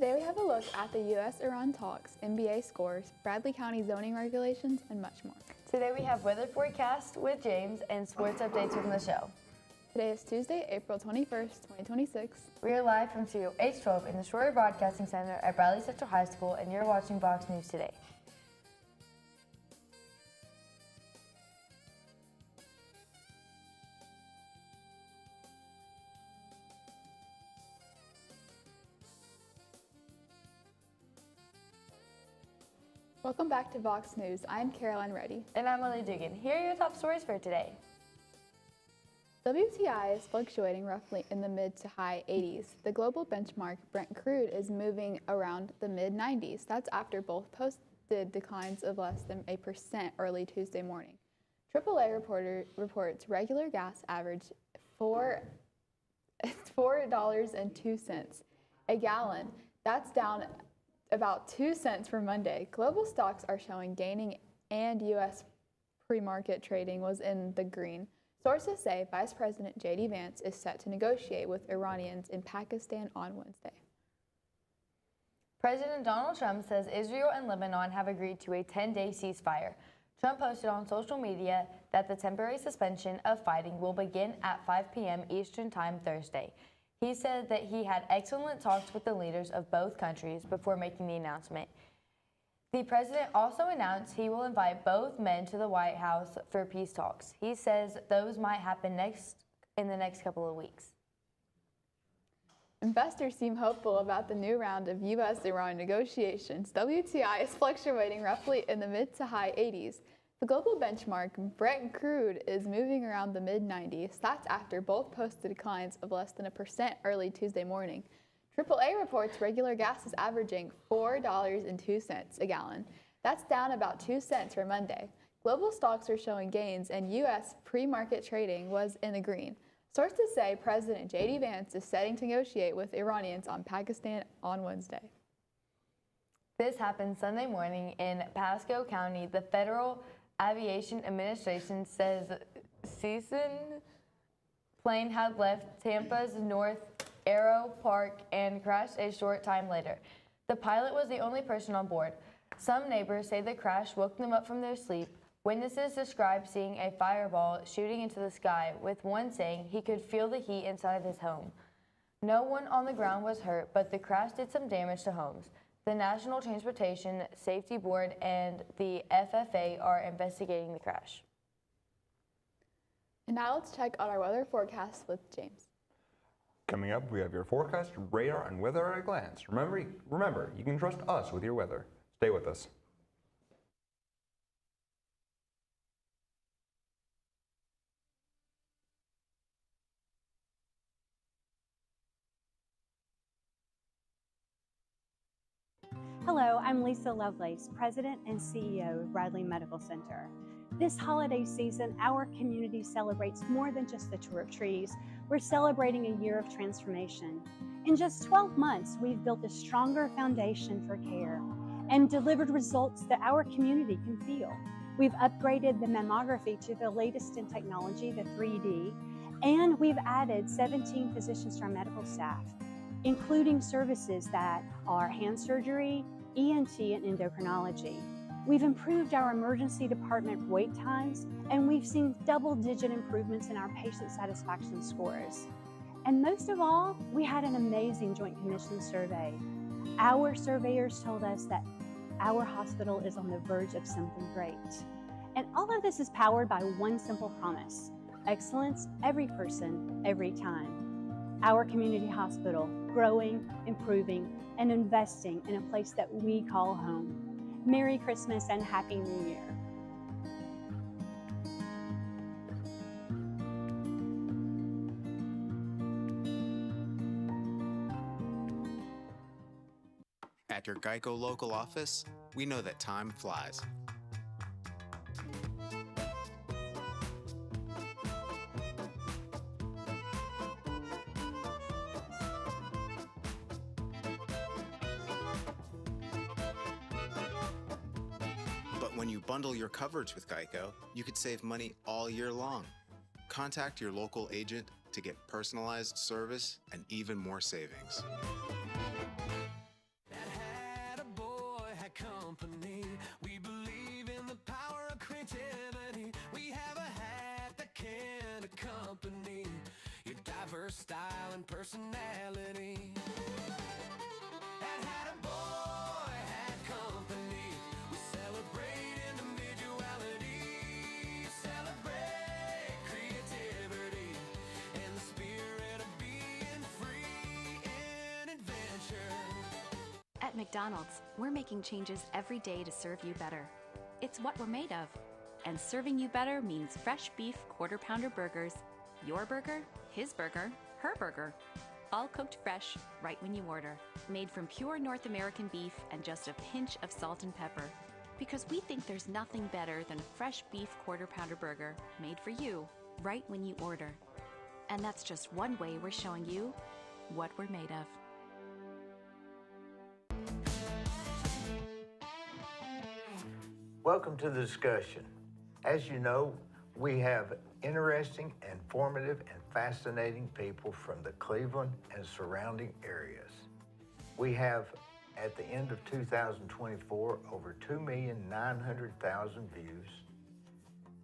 Today we have a look at the U.S.-Iran talks, NBA scores, Bradley County zoning regulations, and much more. Today we have weather forecast with James and sports updates from the show. Today is Tuesday, April 21st, 2026. We are live from Studio H12 in the Shroyer Broadcasting Center at Bradley Central High School, and you're watching VOX News Today. Welcome back to VOX News. I'm Caroline Reddy. And I'm Lily Dugan. Here are your top stories for today. WTI is fluctuating roughly in the mid to high 80s. The global benchmark Brent crude is moving around the mid 90s. That's after both posted declines of less than 1% early Tuesday morning. AAA reports regular gas averaged $4.02 a gallon. That's down about 2 cents from Monday. Global stocks are showing gaining, and U.S. pre-market trading was in the green. Sources say Vice President J.D. Vance is set to negotiate with Iranians in Pakistan on Wednesday. President Donald Trump says Israel and Lebanon have agreed to a 10-day ceasefire. Trump posted on social media that the temporary suspension of fighting will begin at 5 p.m. Eastern Time Thursday. He said that he had excellent talks with the leaders of both countries before making the announcement. The president also announced he will invite both men to the White House for peace talks. He says those might happen in the next couple of weeks. Investors seem hopeful about the new round of U.S.-Iran negotiations. WTI is fluctuating roughly in the mid to high 80s. The global benchmark Brent crude is moving around the mid-90s. That's after both posted declines of less than 1% early Tuesday morning. AAA reports regular gas is averaging $4.02 a gallon. That's down about 2 cents from Monday. Global stocks are showing gains, and U.S. pre-market trading was in the green. Sources say President J.D. Vance is setting to negotiate with Iranians on Pakistan on Wednesday. This happened Sunday morning in Pasco County. The Federal Aviation Administration says Cessna plane had left Tampa's North Aero Park and crashed a short time later. The pilot was the only person on board. Some neighbors say the crash woke them up from their sleep. Witnesses described seeing a fireball shooting into the sky, with one saying he could feel the heat inside his home. No one on the ground was hurt, but the crash did some damage to homes. The National Transportation Safety Board and the FFA are investigating the crash. And now let's check out our weather forecast with James. Coming up, we have your forecast, radar, and weather at a glance. Remember, you can trust us with your weather. Stay with us. Hello, I'm Lisa Lovelace, President and CEO of Bradley Medical Center. This holiday season, our community celebrates more than just the tour of trees. We're celebrating a year of transformation. In just 12 months, we've built a stronger foundation for care and delivered results that our community can feel. We've upgraded the mammography to the latest in technology, the 3D, and we've added 17 physicians to our medical staff, including services that are hand surgery, ENT, and endocrinology. We've improved our emergency department wait times, and we've seen double-digit improvements in our patient satisfaction scores. And most of all, we had an amazing Joint Commission survey. Our surveyors told us that our hospital is on the verge of something great. And all of this is powered by one simple promise: excellence, every person, every time. Our community hospital, growing, improving, and investing in a place that we call home. Merry Christmas and Happy New Year. At your Geico local office, we know that time flies. But when you bundle your coverage with Geico, you could save money all year long. Contact your local agent to get personalized service and even more savings. her style and personality. Had a boy, had company. We celebrate individuality, celebrate creativity, and the spirit of being free in adventure. At McDonald's, we're making changes every day to serve you better. It's what we're made of. And serving you better means fresh beef quarter pounder burgers. Your burger, his burger, her burger. All cooked fresh, right when you order. Made from pure North American beef and just a pinch of salt and pepper. Because we think there's nothing better than a fresh beef quarter pounder burger made for you, right when you order. And that's just one way we're showing you what we're made of. Welcome to the discussion. As you know, we have interesting, informative, and fascinating people from the Cleveland and surrounding areas. We have, at the end of 2024, over 2,900,000 views,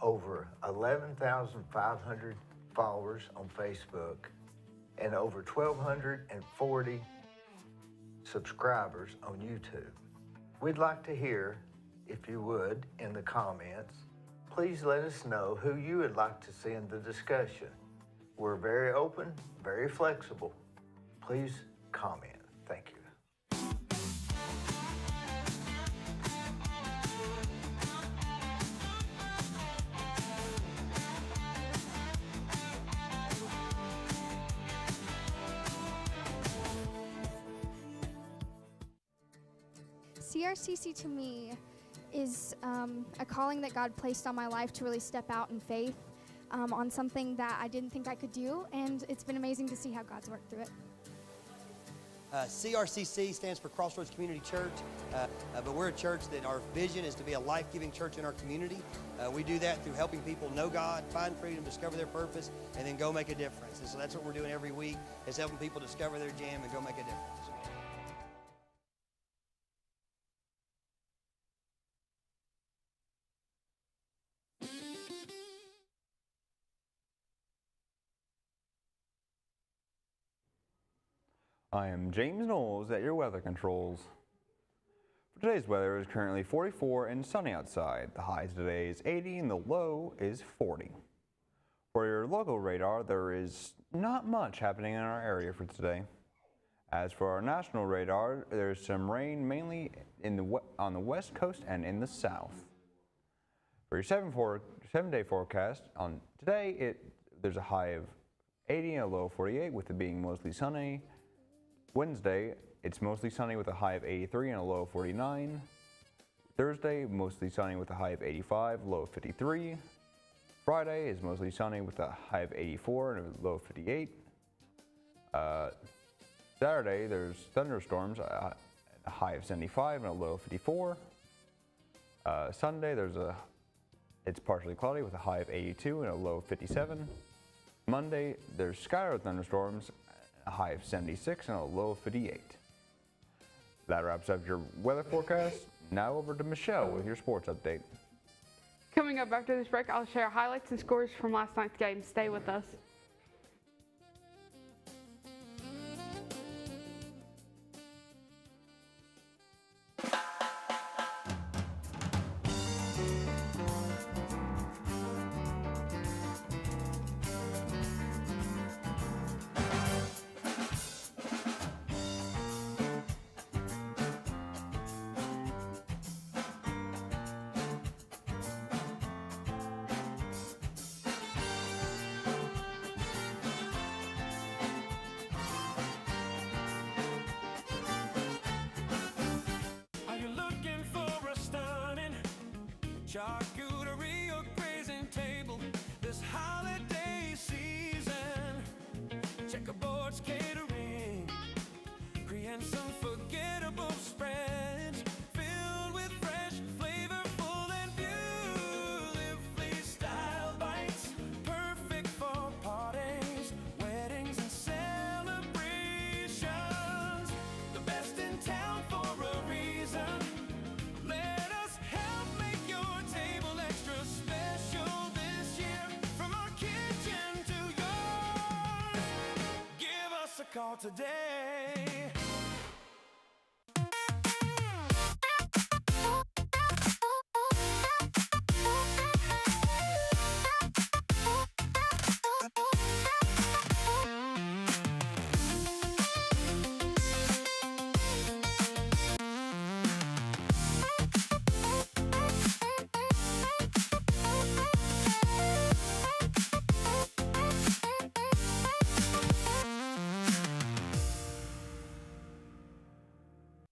over 11,500 followers on Facebook, and over 1,240 subscribers on YouTube. We'd like to hear, if you would, in the comments, please let us know who you would like to see in the discussion. We're very open, very flexible. Please comment. Thank you. CRCC to me is a calling that God placed on my life to really step out in faith on something that I didn't think I could do, and it's been amazing to see how God's worked through it. CRCC stands for Crossroads Community Church, but we're a church that our vision is to be a life-giving church in our community. We do that through helping people know God, find freedom, discover their purpose, and then go make a difference. And so that's what we're doing every week, is helping people discover their jam and go make a difference. I am James Knowles at your weather controls. For today's weather, it is currently 44 and sunny outside. The high today is 80 and the low is 40. For your local radar, there is not much happening in our area for today. As for our national radar, there's some rain mainly on the west coast and in the south. For your 7-day forecast, on today, there's a high of 80 and a low of 48, with it being mostly sunny. Wednesday, it's mostly sunny with a high of 83 and a low of 49. Thursday, mostly sunny with a high of 85, low of 53. Friday is mostly sunny with a high of 84 and a low of 58. Saturday, there's thunderstorms, a high of 75 and a low of 54. Sunday, it's partially cloudy with a high of 82 and a low of 57. Monday, there's scattered thunderstorms, a high of 76 and a low of 58. That wraps up your weather forecast. Now over to Michelle with your sports update. Coming up after this break, I'll share highlights and scores from last night's game. Stay with us. Charcuterie or grazing table this holiday season. Checkerboards catering, create some forgettable spreads filled with fresh, flavorful, and beautifully styled bites. Perfect for parties, weddings, and celebrations. The best in town for a reason. Let us help make your table all today.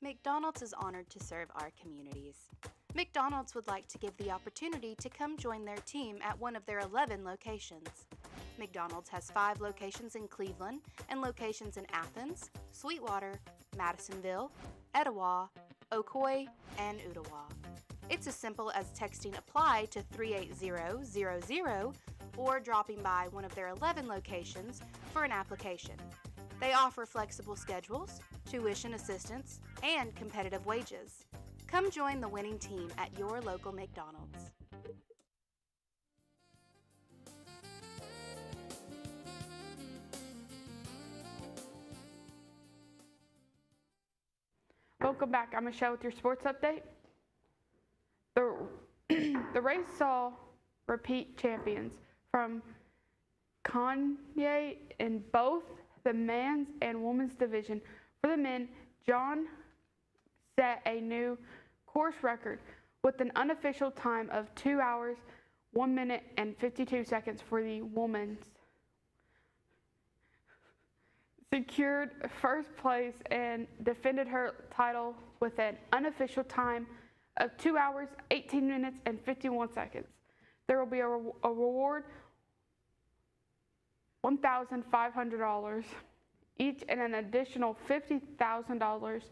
McDonald's is honored to serve our communities. McDonald's would like to give the opportunity to come join their team at one of their 11 locations. McDonald's has 5 locations in Cleveland and locations in Athens, Sweetwater, Madisonville, Etowah, Ocoee, and Ottawa. It's as simple as texting APPLY to 38000 or dropping by one of their 11 locations for an application. They offer flexible schedules, tuition assistance, and competitive wages. Come join the winning team at your local McDonald's. Welcome back. I'm Michelle with your sports update. The race saw repeat champions from Kanye in both the men's and women's division. For the men, John set a new course record with an unofficial time of 2 hours, 1 minute, and 52 seconds. For the women's, secured first place and defended her title with an unofficial time of 2 hours, 18 minutes, and 51 seconds. There will be a reward, $1,500 each, and an additional $50,000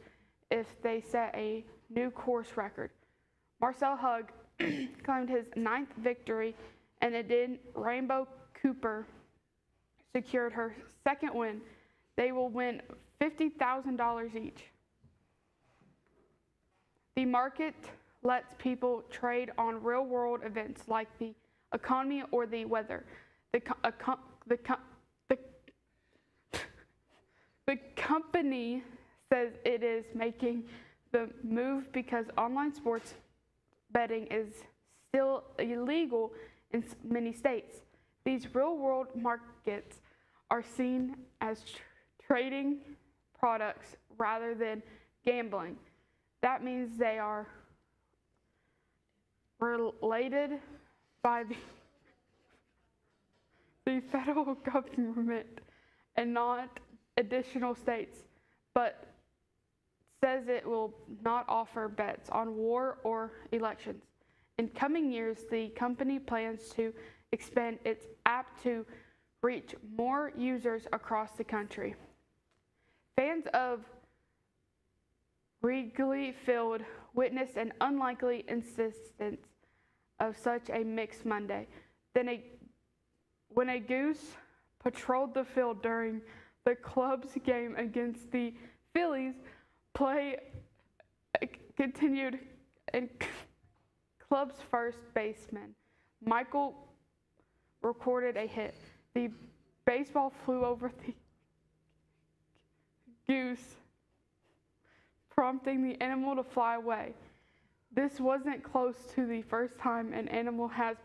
if they set a new course record. Marcel Hug claimed his 9th victory, and then Rainbow Cooper secured her 2nd win. They will win $50,000 each. The market lets people trade on real-world events like the economy or the weather. The company says it is making the move because online sports betting is still illegal in many states. These real-world markets are seen as trading products rather than gambling. That means they are related by the federal government and not additional states, but says it will not offer bets on war or elections. In coming years, the company plans to expand its app to reach more users across the country. Fans of Wrigley Field witnessed an unlikely instance of such a mixed Monday. When a goose patrolled the field during the club's game against the Phillies, play continued, and club's first baseman Michael recorded a hit. The baseball flew over the goose, prompting the animal to fly away. This wasn't close to the first time an animal has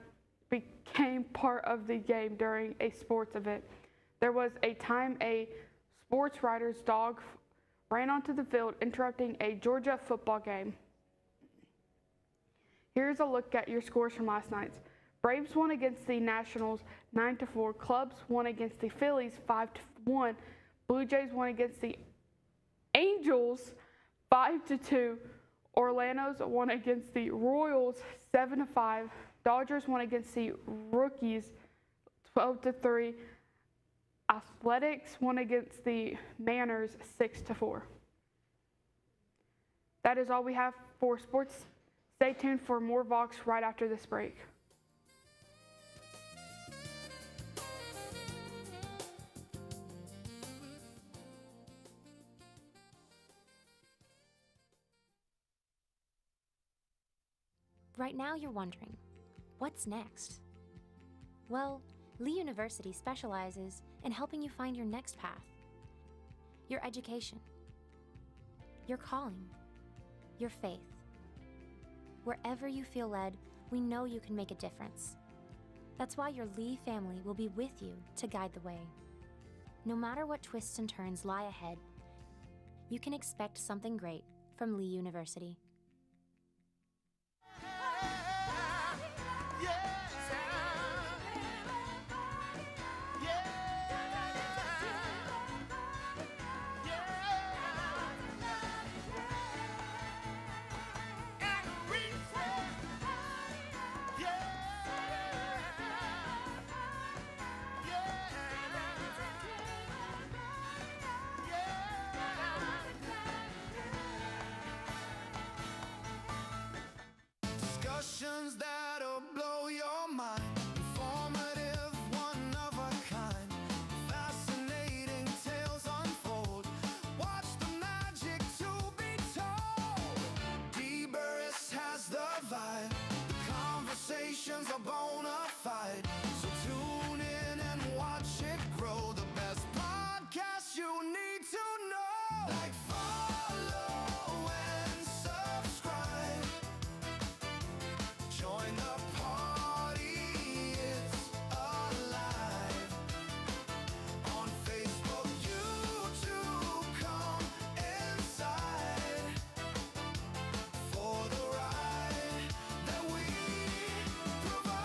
became part of the game during a sports event. There was a time a sports writer's dog ran onto the field, interrupting a Georgia football game. Here's a look at your scores from last night's. Braves won against the Nationals 9-4. Cubs won against the Phillies 5-1. Blue Jays won against the Angels 5-2. Orlando's won against the Royals 7-5. Dodgers won against the Rockies 12-3. Athletics won against the Mariners 6-4. That is all we have for sports. Stay tuned for more Vox right after this break. Right now you're wondering, what's next? Well, Lee University specializes in helping you find your next path. your education, your calling, your faith. Wherever you feel led, we know you can make a difference. That's why your Lee family will be with you to guide the way. No matter what twists and turns lie ahead, you can expect something great from Lee University. Discussions that'll blow your mind. Informative, one of a kind. Fascinating tales unfold. Watch the magic to be told. D. Burris has the vibe. The conversations are bona fide. So tune in and watch it grow. The best podcast you need to know. Like, follow and subscribe. Join the party, it's alive. On Facebook, YouTube, come inside for the ride that we provide.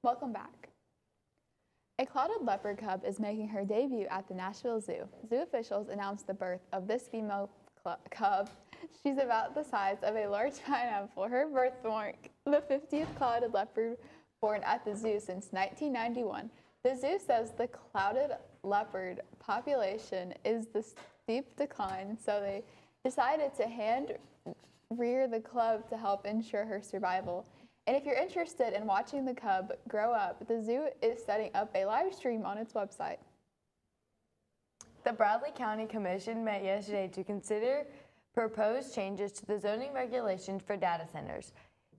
Welcome back. A clouded leopard cub is making her debut at the Nashville Zoo. Zoo officials announced the birth of this female cub. She's about the size of a large pineapple. Her birthmark, the 50th clouded leopard born at the zoo since 1991. The zoo says the clouded leopard population is the steep decline, so they decided to hand rear the cub to help ensure her survival. And if you're interested in watching the cub grow up, the zoo is setting up a live stream on its website. The Bradley County Commission met yesterday to consider proposed changes to the zoning regulations for data centers.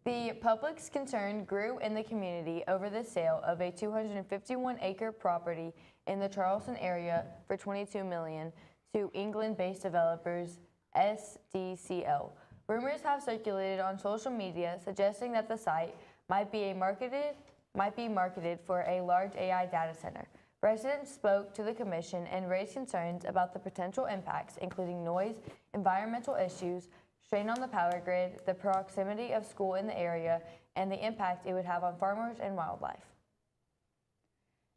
The public's concern grew in the community over the sale of a 251-acre property in the Charleston area for $22 million to England-based developers SDCL. Rumors have circulated on social media suggesting that the site might be marketed for a large AI data center. Residents spoke to the commission and raised concerns about the potential impacts, including noise, environmental issues, strain on the power grid, the proximity of school in the area, and the impact it would have on farmers and wildlife.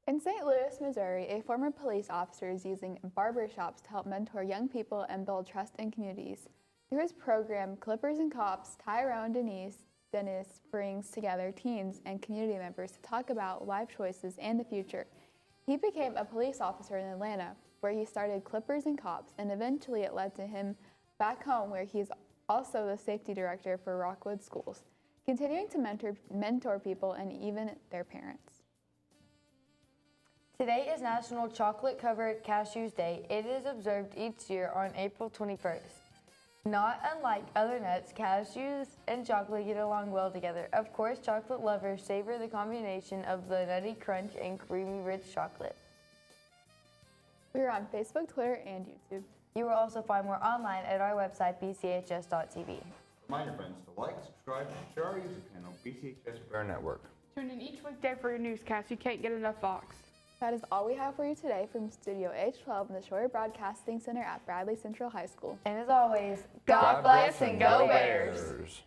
In St. Louis, Missouri, a former police officer is using barbershops to help mentor young people and build trust in communities. Through his program, Clippers and Cops, Tyrone Dennis brings together teens and community members to talk about life choices and the future. He became a police officer in Atlanta, where he started Clippers and Cops, and eventually it led to him back home, where he's also the safety director for Rockwood Schools, continuing to mentor people and even their parents. Today is National Chocolate-Covered Cashews Day. It is observed each year on April 21st. Not unlike other nuts, cashews and chocolate get along well together. Of course, chocolate lovers savor the combination of the nutty crunch and creamy rich chocolate. We are on Facebook, Twitter, and YouTube. You will also find more online at our website, bchs.tv. Remind your friends to like, subscribe, and share our YouTube channel, BCHS Bear Network. Tune in each weekday for your newscast. You can't get enough Vox. That is all we have for you today from Studio H12 in the Shroyer Broadcasting Center at Bradley Central High School. And as always, God bless and go Bears!